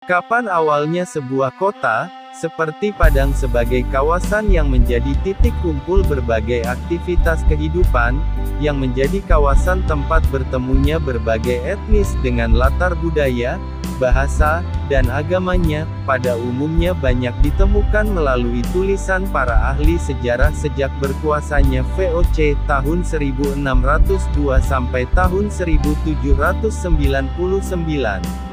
Kapan awalnya sebuah kota, seperti Padang sebagai kawasan yang menjadi titik kumpul berbagai aktivitas kehidupan, yang menjadi kawasan tempat bertemunya berbagai etnis dengan latar budaya, bahasa, dan agamanya, pada umumnya banyak ditemukan melalui tulisan para ahli sejarah sejak berkuasanya VOC tahun 1602 sampai tahun 1799.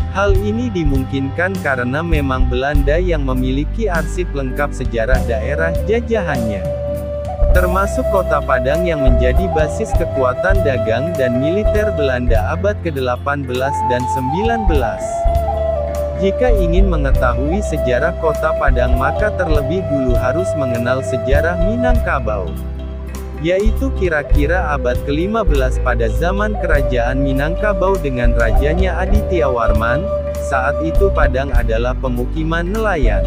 Hal ini dimungkinkan karena memang Belanda yang memiliki arsip lengkap sejarah daerah jajahannya. Termasuk kota Padang yang menjadi basis kekuatan dagang dan militer Belanda abad ke-18 dan 19. Jika ingin mengetahui sejarah kota Padang maka terlebih dulu harus mengenal sejarah Minangkabau. Yaitu kira-kira abad ke-15 pada zaman kerajaan Minangkabau dengan rajanya Adityawarman, saat itu Padang adalah pemukiman nelayan.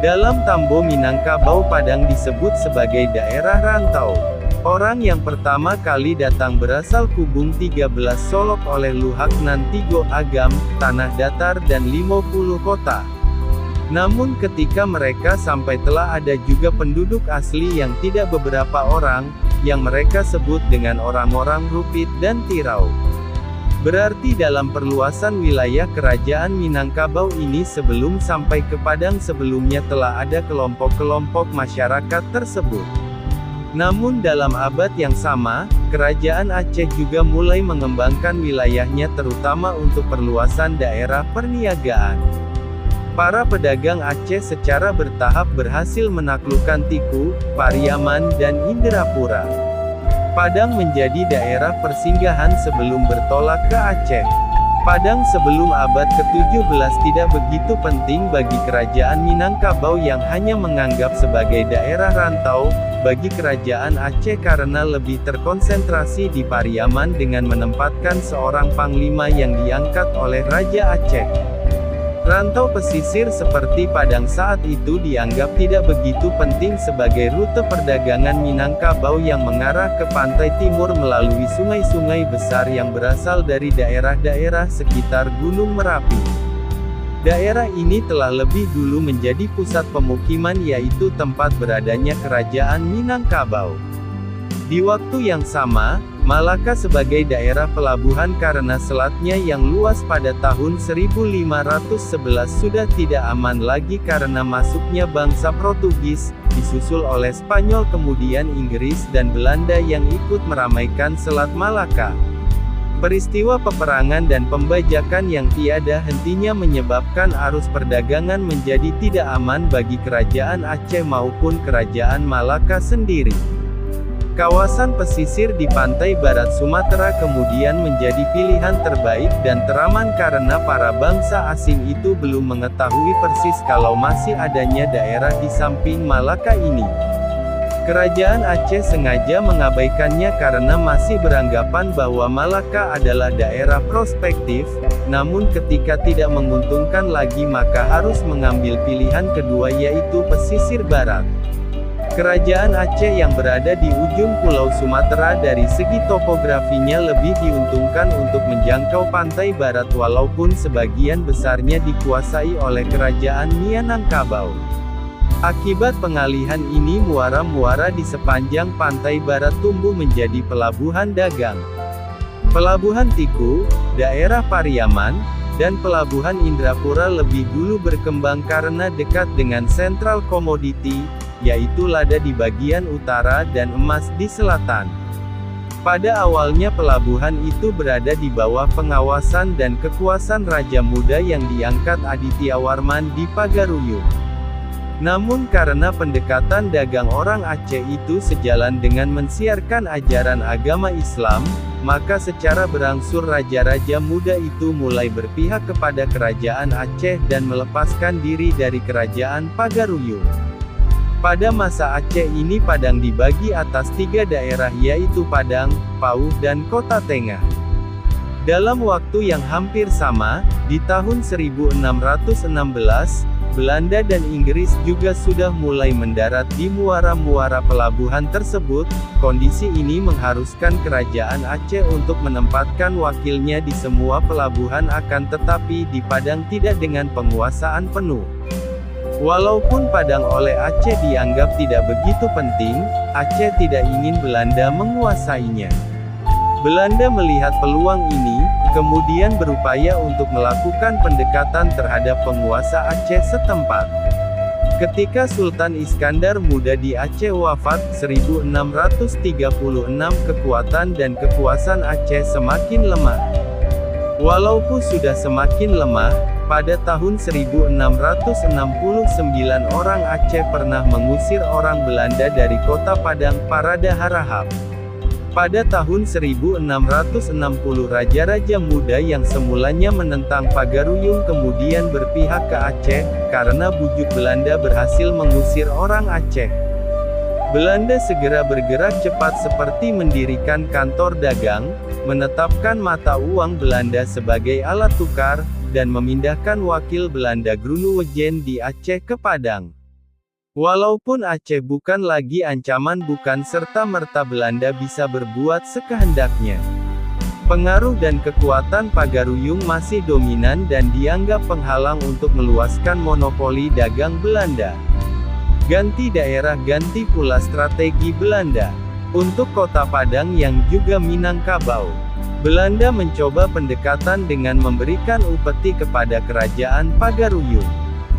Dalam Tambo Minangkabau Padang disebut sebagai daerah rantau. Orang yang pertama kali datang berasal Kubung 13 Solok oleh Luhaknan Tigo Agam, Tanah Datar dan 50 kota. Namun ketika mereka sampai telah ada juga penduduk asli yang tidak beberapa orang, yang mereka sebut dengan orang-orang Rupit dan Tirau. Berarti dalam perluasan wilayah kerajaan Minangkabau ini sebelum sampai ke Padang sebelumnya telah ada kelompok-kelompok masyarakat tersebut. Namun dalam abad yang sama, kerajaan Aceh juga mulai mengembangkan wilayahnya terutama untuk perluasan daerah perniagaan. Para pedagang Aceh secara bertahap berhasil menaklukkan Tiku, Pariaman dan Indrapura. Padang menjadi daerah persinggahan sebelum bertolak ke Aceh. Padang sebelum abad ke-17 tidak begitu penting bagi kerajaan Minangkabau yang hanya menganggap sebagai daerah rantau, bagi kerajaan Aceh karena lebih terkonsentrasi di Pariaman dengan menempatkan seorang panglima yang diangkat oleh Raja Aceh. Rantau pesisir seperti Padang saat itu dianggap tidak begitu penting sebagai rute perdagangan Minangkabau yang mengarah ke pantai timur melalui sungai-sungai besar yang berasal dari daerah-daerah sekitar Gunung Merapi. Daerah ini telah lebih dulu menjadi pusat pemukiman yaitu tempat beradanya kerajaan Minangkabau. Di waktu yang sama, Malaka sebagai daerah pelabuhan karena selatnya yang luas pada tahun 1511 sudah tidak aman lagi karena masuknya bangsa Portugis, disusul oleh Spanyol kemudian Inggris dan Belanda yang ikut meramaikan Selat Malaka. Peristiwa peperangan dan pembajakan yang tiada hentinya menyebabkan arus perdagangan menjadi tidak aman bagi kerajaan Aceh maupun kerajaan Malaka sendiri. Kawasan pesisir di pantai barat Sumatera kemudian menjadi pilihan terbaik dan teraman karena para bangsa asing itu belum mengetahui persis kalau masih adanya daerah di samping Malaka ini. Kerajaan Aceh sengaja mengabaikannya karena masih beranggapan bahwa Malaka adalah daerah prospektif, namun ketika tidak menguntungkan lagi maka harus mengambil pilihan kedua yaitu pesisir barat. Kerajaan Aceh yang berada di ujung Pulau Sumatera dari segi topografinya lebih diuntungkan untuk menjangkau pantai barat walaupun sebagian besarnya dikuasai oleh kerajaan Minangkabau. Akibat pengalihan ini muara-muara di sepanjang pantai barat tumbuh menjadi pelabuhan dagang. Pelabuhan Tiku, daerah Pariaman, dan pelabuhan Indrapura lebih dulu berkembang karena dekat dengan sentral komoditi, yaitu lada di bagian utara dan emas di selatan. Pada awalnya pelabuhan itu berada di bawah pengawasan dan kekuasaan Raja Muda yang diangkat Adityawarman di Pagaruyung. Namun karena pendekatan dagang orang Aceh itu sejalan dengan mensiarkan ajaran agama Islam, maka secara berangsur Raja-Raja Muda itu mulai berpihak kepada kerajaan Aceh dan melepaskan diri dari kerajaan Pagaruyung. Pada masa Aceh ini Padang dibagi atas 3 daerah yaitu Padang, Pauh dan Kota Tengah. Dalam waktu yang hampir sama, di tahun 1616, Belanda dan Inggris juga sudah mulai mendarat di muara-muara pelabuhan tersebut. Kondisi ini mengharuskan kerajaan Aceh untuk menempatkan wakilnya di semua pelabuhan, akan tetapi di Padang tidak dengan penguasaan penuh. Walaupun Padang oleh Aceh dianggap tidak begitu penting, Aceh tidak ingin Belanda menguasainya. Belanda melihat peluang ini, kemudian berupaya untuk melakukan pendekatan terhadap penguasa Aceh setempat. Ketika Sultan Iskandar Muda di Aceh wafat, 1636, kekuatan dan kekuasaan Aceh semakin lemah. Walaupun sudah semakin lemah, pada tahun 1669 orang Aceh pernah mengusir orang Belanda dari kota Padang, Parada Harahap. Pada tahun 1660 raja-raja muda yang semulanya menentang Pagaruyung kemudian berpihak ke Aceh, karena bujuk Belanda berhasil mengusir orang Aceh. Belanda segera bergerak cepat seperti mendirikan kantor dagang, menetapkan mata uang Belanda sebagai alat tukar, dan memindahkan wakil Belanda Grunuwejen di Aceh ke Padang. Walaupun Aceh bukan lagi ancaman, bukan serta-merta Belanda bisa berbuat sekehendaknya. Pengaruh dan kekuatan Pagaruyung masih dominan dan dianggap penghalang untuk meluaskan monopoli dagang Belanda. Ganti daerah, ganti pula strategi Belanda. Untuk kota Padang yang juga Minangkabau, Belanda mencoba pendekatan dengan memberikan upeti kepada kerajaan Pagaruyung.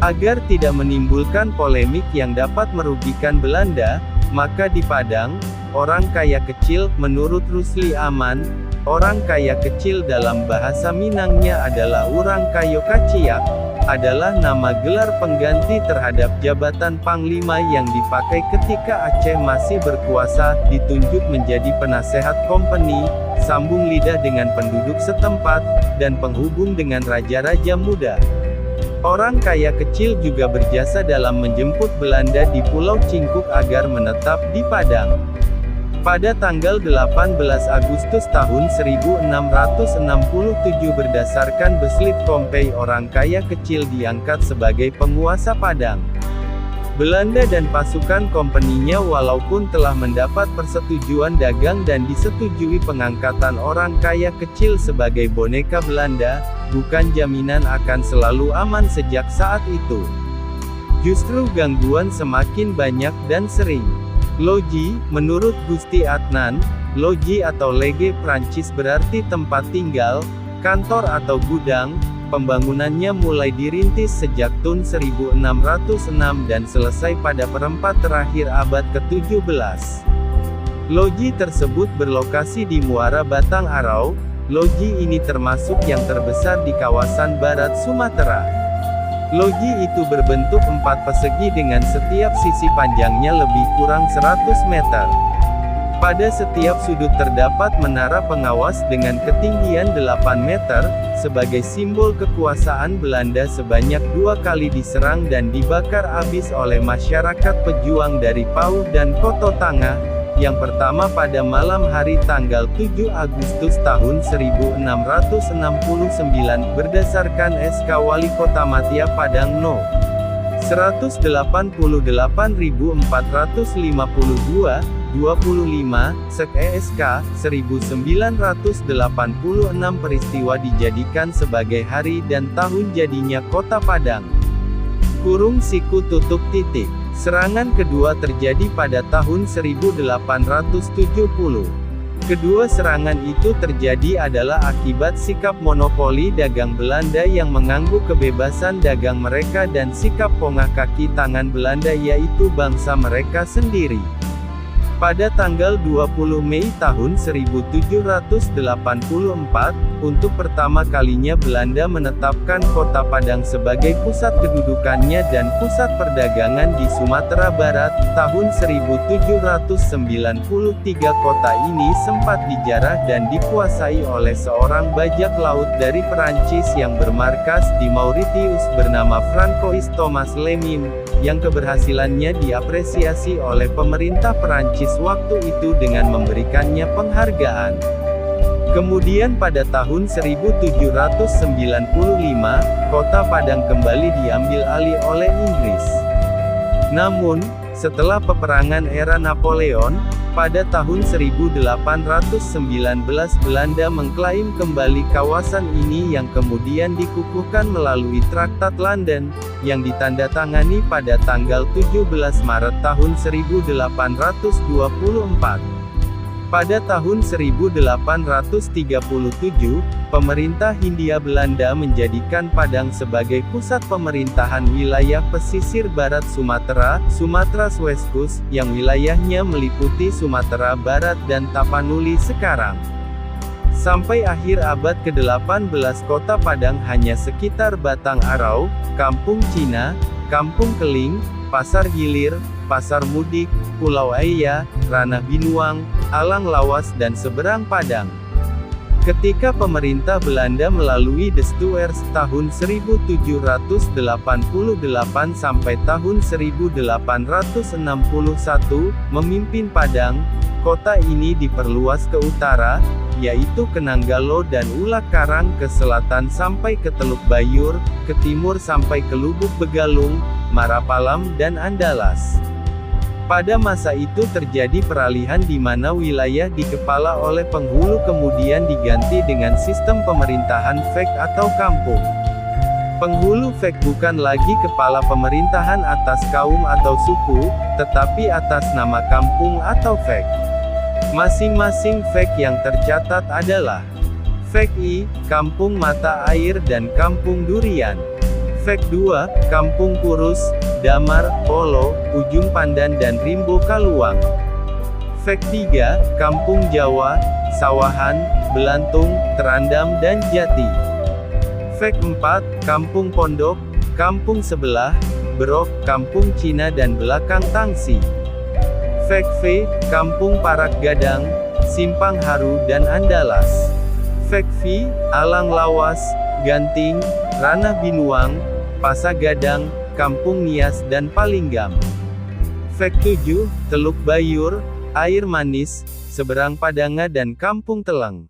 Agar tidak menimbulkan polemik yang dapat merugikan Belanda, maka di Padang, orang kaya kecil, menurut Rusli Aman, orang kaya kecil dalam bahasa Minangnya adalah Urang Kayo Kaciak, adalah nama gelar pengganti terhadap jabatan Panglima yang dipakai ketika Aceh masih berkuasa, ditunjuk menjadi penasehat kompeni, sambung lidah dengan penduduk setempat, dan penghubung dengan raja-raja muda. Orang kaya kecil juga berjasa dalam menjemput Belanda di Pulau Cingkuk agar menetap di Padang. Pada tanggal 18 Agustus tahun 1667 berdasarkan Beslit Pompei, orang kaya kecil diangkat sebagai penguasa Padang. Belanda dan pasukan kompeninya walaupun telah mendapat persetujuan dagang dan disetujui pengangkatan orang kaya kecil sebagai boneka Belanda, bukan jaminan akan selalu aman sejak saat itu. Justru gangguan semakin banyak dan sering. Loji, menurut Gusti Adnan, loji atau lege Prancis berarti tempat tinggal, kantor atau gudang. Pembangunannya mulai dirintis sejak tahun 1606 dan selesai pada perempat terakhir abad ke-17. Loji tersebut berlokasi di Muara Batang Arau. Loji ini termasuk yang terbesar di kawasan barat Sumatera. Loji itu berbentuk 4 persegi dengan setiap sisi panjangnya lebih kurang 100 meter. Pada setiap sudut terdapat menara pengawas dengan ketinggian 8 meter, sebagai simbol kekuasaan Belanda sebanyak 2 kali diserang dan dibakar habis oleh masyarakat pejuang dari Pauh dan Koto Tangah, yang pertama pada malam hari tanggal 7 Agustus tahun 1669 berdasarkan SK Wali Kota Matia Padang No. 188.452, 25, Sek ESK, 1986 peristiwa dijadikan sebagai hari dan tahun jadinya Kota Padang. Kurung siku tutup titik. Serangan kedua terjadi pada tahun 1870. Kedua serangan itu terjadi adalah akibat sikap monopoli dagang Belanda yang mengganggu kebebasan dagang mereka dan sikap pongah kaki tangan Belanda yaitu bangsa mereka sendiri. Pada tanggal 20 Mei tahun 1784, untuk pertama kalinya Belanda menetapkan Kota Padang sebagai pusat kedudukannya dan pusat perdagangan di Sumatera Barat. Tahun 1793 kota ini sempat dijarah dan dikuasai oleh seorang bajak laut dari Perancis yang bermarkas di Mauritius bernama Francois Thomas Lemim, yang keberhasilannya diapresiasi oleh pemerintah Perancis waktu itu dengan memberikannya penghargaan. Kemudian pada tahun 1795, kota Padang kembali diambil alih oleh Inggris. Namun, setelah peperangan era Napoleon, pada tahun 1819 Belanda mengklaim kembali kawasan ini yang kemudian dikukuhkan melalui Traktat London, yang ditandatangani pada tanggal 17 Maret tahun 1824. Pada tahun 1837, pemerintah Hindia Belanda menjadikan Padang sebagai pusat pemerintahan wilayah pesisir barat Sumatera, Sumatera Weskus, yang wilayahnya meliputi Sumatera Barat dan Tapanuli sekarang. Sampai akhir abad ke-18 kota Padang hanya sekitar Batang Arau, Kampung Cina, Kampung Keling, Pasar Gilir, Pasar Mudik, Pulau Aya, Ranah Binuang, Alang Lawas dan Seberang Padang. Ketika pemerintah Belanda melalui De Stuers tahun 1788 sampai tahun 1861, memimpin Padang, kota ini diperluas ke utara, yaitu ke Nanggalo dan Ulak Karang, ke selatan sampai ke Teluk Bayur, ke timur sampai ke Lubuk Begalung, Marapalam dan Andalas. Pada masa itu terjadi peralihan di mana wilayah dikepala oleh penghulu kemudian diganti dengan sistem pemerintahan fek atau kampung. Penghulu fek bukan lagi kepala pemerintahan atas kaum atau suku, tetapi atas nama kampung atau fek. Masing-masing fek yang tercatat adalah Fek I, Kampung Mata Air dan Kampung Durian. Fek 2, Kampung Kurus, Damar, Polo, Ujung Pandan dan Rimbo Kaluang. Fek 3, Kampung Jawa, Sawahan, Belantung, Terandam dan Jati. Fek 4, Kampung Pondok, Kampung Sebelah, Berok, Kampung Cina dan Belakang Tangsi. Fek V, Kampung Parak Gadang, Simpang Haru dan Andalas. Fek V, Alang Lawas, Ganting, Ranah Binuang, Pasagadang, Kampung Nias dan Palinggam. Fek 7, Teluk Bayur, Air Manis, Seberang Padanga dan Kampung Teleng.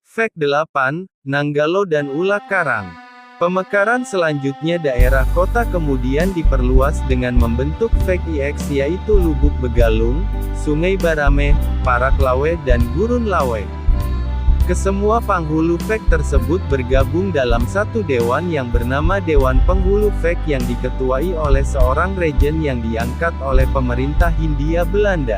Fek 8, Nanggalo dan Ulak Karang. Pemekaran selanjutnya daerah kota kemudian diperluas dengan membentuk Fek IX yaitu Lubuk Begalung, Sungai Barame, Parak Lawe dan Gurun Lawe. Kesemua penghulu fek tersebut bergabung dalam satu dewan yang bernama Dewan Penghulu Fek yang diketuai oleh seorang rejen yang diangkat oleh pemerintah Hindia Belanda.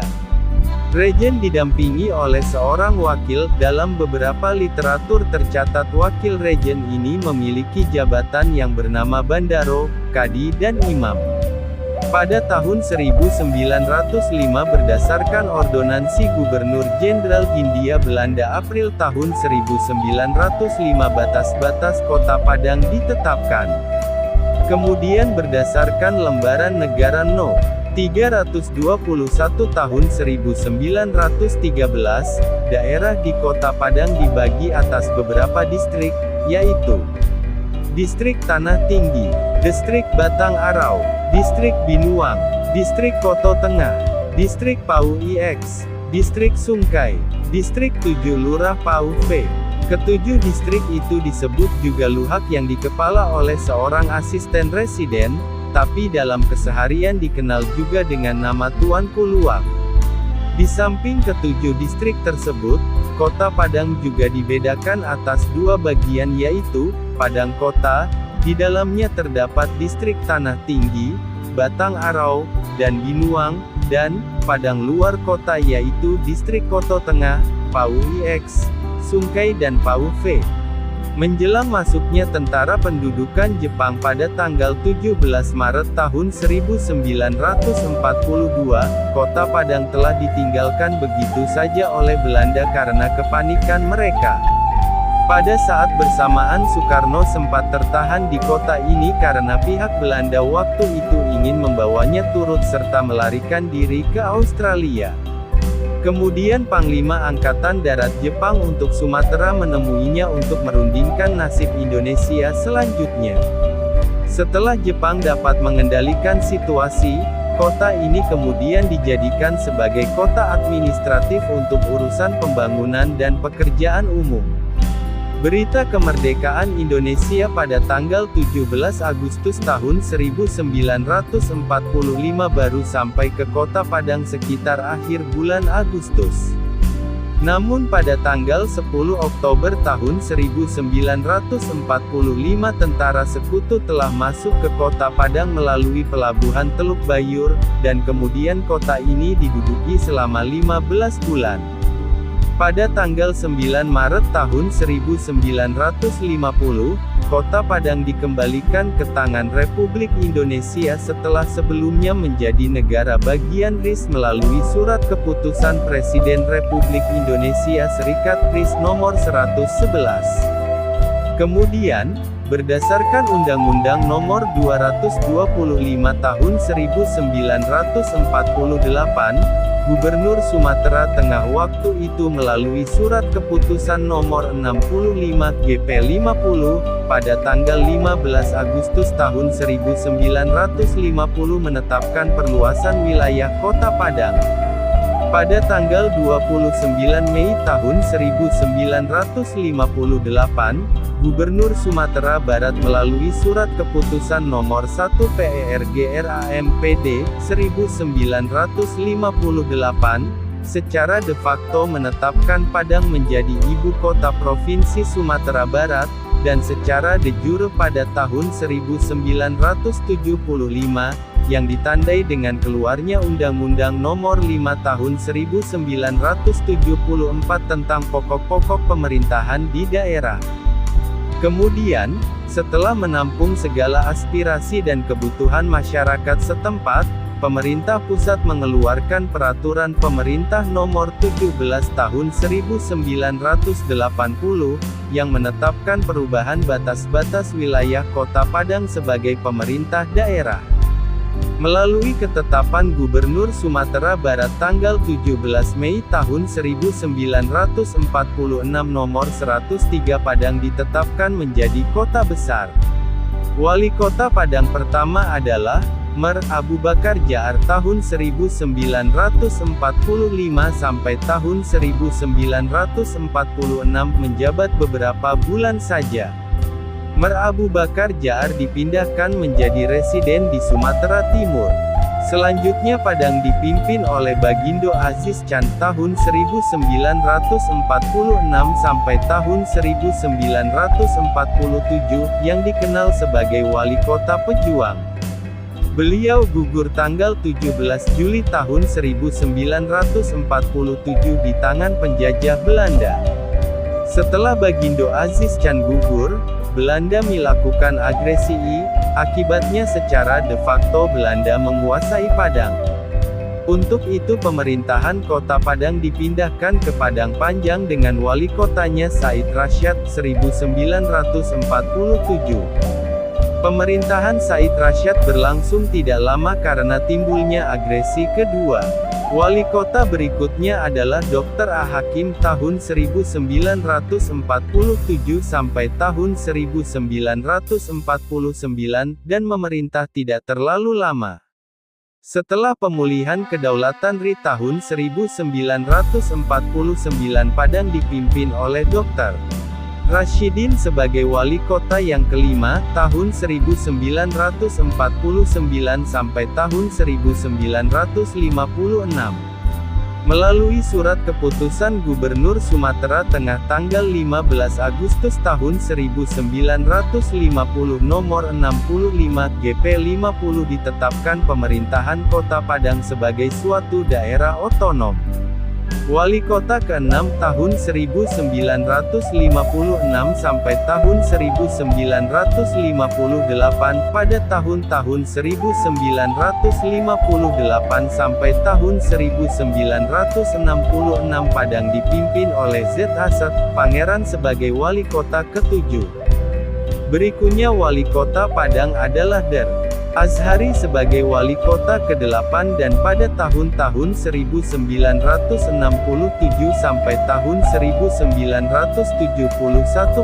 Rejen didampingi oleh seorang wakil. Dalam beberapa literatur tercatat wakil rejen ini memiliki jabatan yang bernama Bandaro, Kadi dan Imam. Pada tahun 1905 berdasarkan ordonansi Gubernur Jenderal Hindia Belanda April tahun 1905 batas-batas kota Padang ditetapkan. Kemudian berdasarkan lembaran negara No. 321 tahun 1913, daerah di kota Padang dibagi atas beberapa distrik, yaitu Distrik Tanah Tinggi, Distrik Batang Arau, Distrik Binuang, Distrik Koto Tengah, Distrik Pau IX, Distrik Sungkai, Distrik 7 Lurah Pau V. Ketujuh distrik itu disebut juga Luhak yang dikepala oleh seorang asisten residen, tapi dalam keseharian dikenal juga dengan nama Tuanku Luwak. Di samping ketujuh distrik tersebut, kota Padang juga dibedakan atas dua bagian yaitu, Padang Kota, di dalamnya terdapat distrik Tanah Tinggi, Batang Arau, dan Binuang, dan, Padang luar kota yaitu distrik Koto Tengah, Pau IX, Sungkai dan Pau V. Menjelang masuknya tentara pendudukan Jepang pada tanggal 17 Maret tahun 1942, kota Padang telah ditinggalkan begitu saja oleh Belanda karena kepanikan mereka. Pada saat bersamaan Soekarno sempat tertahan di kota ini karena pihak Belanda waktu itu ingin membawanya turut serta melarikan diri ke Australia. Kemudian Panglima Angkatan Darat Jepang untuk Sumatera menemuinya untuk merundingkan nasib Indonesia selanjutnya. Setelah Jepang dapat mengendalikan situasi, Kota ini kemudian dijadikan sebagai kota administratif untuk urusan pembangunan dan pekerjaan umum. Berita kemerdekaan Indonesia pada tanggal 17 Agustus tahun 1945 baru sampai ke Kota Padang sekitar akhir bulan Agustus. Namun pada tanggal 10 Oktober tahun 1945 tentara sekutu telah masuk ke Kota Padang melalui pelabuhan Teluk Bayur, dan kemudian kota ini diduduki selama 15 bulan. Pada tanggal 9 Maret tahun 1950, Kota Padang dikembalikan ke tangan Republik Indonesia setelah sebelumnya menjadi negara bagian RIS melalui Surat Keputusan Presiden Republik Indonesia Serikat RIS Nomor 111. Kemudian, berdasarkan Undang-Undang Nomor 225 Tahun 1948, Gubernur Sumatera Tengah waktu itu melalui Surat Keputusan Nomor 65 GP 50, pada tanggal 15 Agustus tahun 1950 menetapkan perluasan wilayah Kota Padang. Pada tanggal 29 Mei tahun 1958, Gubernur Sumatera Barat melalui Surat Keputusan Nomor 1 PERGRAMPD 1958, secara de facto menetapkan Padang menjadi ibu kota Provinsi Sumatera Barat, dan secara de jure pada tahun 1975, yang ditandai dengan keluarnya Undang-Undang Nomor 5 Tahun 1974 tentang pokok-pokok pemerintahan di daerah. Kemudian, setelah menampung segala aspirasi dan kebutuhan masyarakat setempat, pemerintah pusat mengeluarkan Peraturan Pemerintah Nomor 17 Tahun 1980, yang menetapkan perubahan batas-batas wilayah Kota Padang sebagai pemerintah daerah. Melalui ketetapan Gubernur Sumatera Barat tanggal 17 Mei tahun 1946 nomor 103 Padang ditetapkan menjadi kota besar. Wali kota Padang pertama adalah Mer. Abu Bakar Jaar tahun 1945 sampai tahun 1946 menjabat beberapa bulan saja. Mer. Abu Bakar Jaar dipindahkan menjadi residen di Sumatera Timur. Selanjutnya Padang dipimpin oleh Bagindo Aziz Can tahun 1946 sampai tahun 1947, yang dikenal sebagai Wali Kota Pejuang. Beliau gugur tanggal 17 Juli tahun 1947 di tangan penjajah Belanda. Setelah Bagindo Aziz Can gugur, Belanda melakukan agresi, akibatnya secara de facto Belanda menguasai Padang. Untuk itu pemerintahan Kota Padang dipindahkan ke Padang Panjang dengan wali kotanya Said Rasyad 1947. Pemerintahan Said Rasyad berlangsung tidak lama karena timbulnya agresi kedua. Wali kota berikutnya adalah Dr. A. Hakim tahun 1947 sampai tahun 1949, dan memerintah tidak terlalu lama. Setelah pemulihan kedaulatan RI tahun 1949, Padang dipimpin oleh Dr. Rasyidin sebagai wali kota yang kelima, tahun 1949 sampai tahun 1956. Melalui Surat Keputusan Gubernur Sumatera Tengah tanggal 15 Agustus tahun 1950 nomor 65 GP 50 ditetapkan pemerintahan Kota Padang sebagai suatu daerah otonom. Wali kota ke-6 tahun 1956 sampai tahun 1958, pada tahun-tahun 1958 sampai tahun 1966 Padang dipimpin oleh Z. Asad, Pangeran sebagai wali kota ke-7. Berikutnya wali kota Padang adalah Der. Azhari sebagai wali kota ke-8 dan pada tahun-tahun 1967 sampai tahun 1971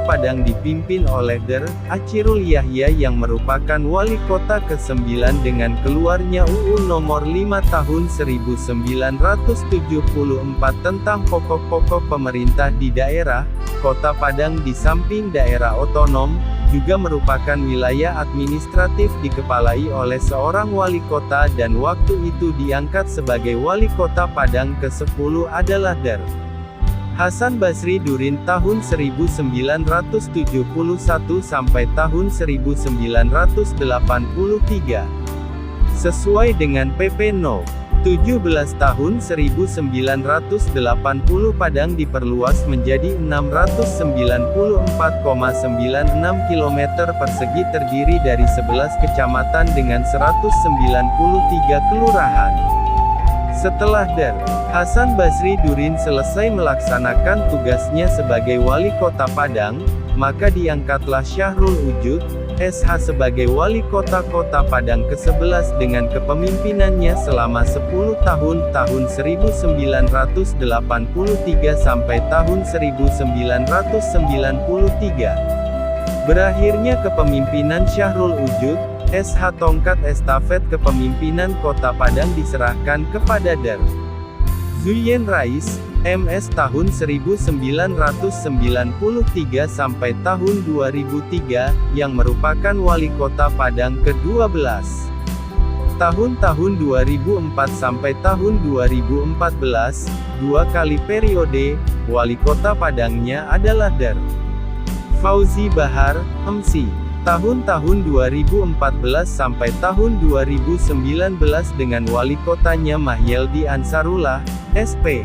Padang dipimpin oleh Dr. Achirul Yahya yang merupakan wali kota ke-9 dengan keluarnya UU Nomor 5 Tahun 1974 tentang pokok-pokok pemerintah di daerah. Kota Padang di samping daerah otonom, juga merupakan wilayah administratif dikepalai oleh seorang wali kota dan waktu itu diangkat sebagai wali kota Padang ke-10 adalah Dr. Hasan Basri Durin tahun 1971 sampai tahun 1983. Sesuai dengan PP No. 17 tahun 1980 Padang diperluas menjadi 694,96 km persegi terdiri dari 11 kecamatan dengan 193 kelurahan. Setelah Dr. Hasan Basri Durin selesai melaksanakan tugasnya sebagai wali kota Padang, maka diangkatlah Syahrul Wujud, SH sebagai wali kota Padang ke-11 dengan kepemimpinannya selama 10 tahun tahun 1983 sampai tahun 1993. Berakhirnya kepemimpinan Syahrul Wujud, SH tongkat estafet kepemimpinan kota Padang diserahkan kepada Dr. Zuyen Rais, MS tahun 1993 sampai tahun 2003, yang merupakan wali kota Padang ke-12. Tahun-tahun 2004 sampai tahun 2014, 2 kali periode, wali kota Padangnya adalah Dr. Fauzi Bahar, MC. Tahun-tahun 2014 sampai tahun 2019 dengan wali kotanya Mahyeldi Ansarullah, SP.